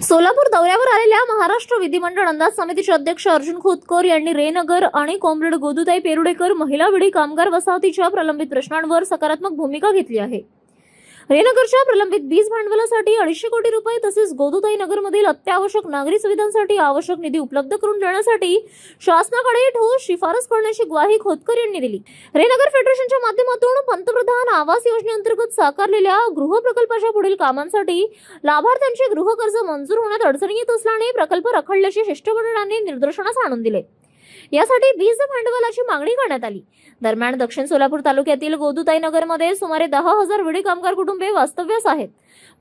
सोलापूर दौऱ्यावर आलेल्या महाराष्ट्र विधिमंडळ अंदाज समितीचे अध्यक्ष अर्जुन खोतकर यांनी रेनगर आणि कॉम्रेड गोदूताई पेरुडेकर महिला विडी कामगार वसाहतीच्या प्रलंबित प्रश्नांवर सकारात्मक भूमिका घेतली आहे। रेनगरच्या प्रलंबित वीज भांडवलासाठी 250 कोटी रुपये तसेच गोदूताई नगरमधील अत्यावश्यक नागरी सुविधांसाठी आवश्यक निधी उपलब्ध करून देण्यासाठी शासनाकडे ठोस शिफारस करण्याची ग्वाही खोतकर यांनी दिली। रेनगर फेडरेशनच्या माध्यमातून पंतप्रधान आवास योजनेअंतर्गत साकारलेल्या गृह प्रकल्पाच्या पुढील कामांसाठी लाभार्थ्यांचे गृह कर्ज मंजूर होण्यात अडचणी येत असल्याने प्रकल्प रखडल्याचे शिष्टमंडळाने निदर्शनास आणून दिले। यासाठी वीज भांडवलाची मागणी करण्यात आली। दरम्यान दक्षिण सोलापूर तालुक्यातील गोदूताई नगरमध्ये सुमारे 10,000 विडी कामगार कुटुंबे वास्तव्यास आहेत।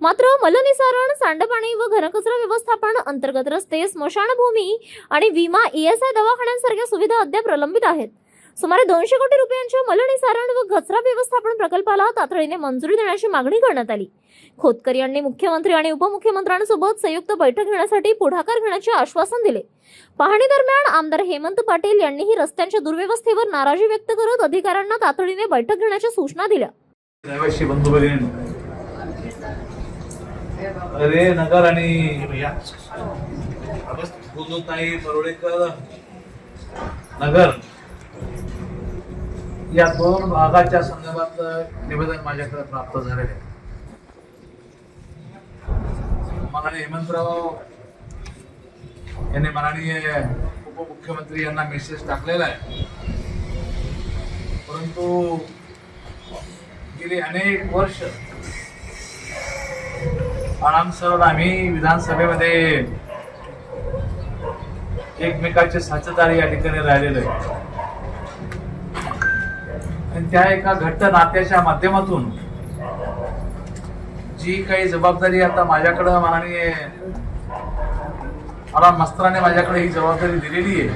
मात्र मलनिसारण, सांडपाणी व घनकचरा व्यवस्थापन, अंतर्गत रस्ते, स्मशानभूमी आणि विमा, ESI दवाखान्यांसारख्या सुविधा अद्याप प्रलंबित आहेत। सुमारे 200 कोटी रुपयांच्या मलनिसारण व कचरा व्यवस्थापन प्रकल्पाला तातडीने मंजुरी देण्याची मागणी करण्यात आली। खोतकर यांनी मुख्यमंत्री आणि उपमुख्यमंत्र्यांसोबत संयुक्त बैठक घेण्यासाठी पुढाकार घेण्याचे आश्वासन दिले। पाहणी दरम्यान आमदार हेमंत पाटील यांनीही रस्त्यांच्या दुर्व्यवस्थेवर नाराजी व्यक्त करत अधिकाऱ्यांना तातडीने बैठक घेण्याच्या सूचना दिल्या। रहिवासी बंधू भगिनी, अरे नगर आणि गोदूताई पेरुडेकर नगर या दोन भागाच्या संदर्भात निवेदन माझ्याकडे प्राप्त झालेले आहे। माननीय हेमंतराव यांनी माननीय उपमुख्यमंत्री यांना मेसेज टाकलेला आहे, परंतु गेली अनेक वर्ष आरामसर आम्ही विधानसभेमध्ये एकमेकाचे साथीदार या ठिकाणी राहिलेलो आहे आणि त्या एका घट्ट नात्याच्या माध्यमातून जी काही जबाबदारी आता माझ्याकडे माननीय आराम मस्त्राने माझ्याकडे ही जबाबदारी दिलेली आहे,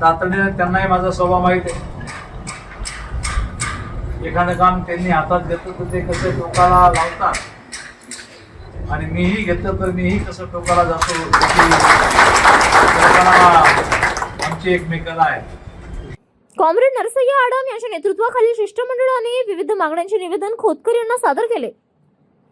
तातडीने त्यांनाही माझा स्वभाव माहित आहे। एखादं काम त्यांनी हातात घेतलं तर ते कसं टोकाला लावतात आणि मीही घेतलं तर मीही कसं टोकाला जातो, आमची एकमेकाला आहे। कॉम्रेड नरसय्या आडम यांच्या नेतृत्वाखालील शिष्टमंडळाने विविध मागण्यांचे निवेदन खोतकर यांना सादर केले।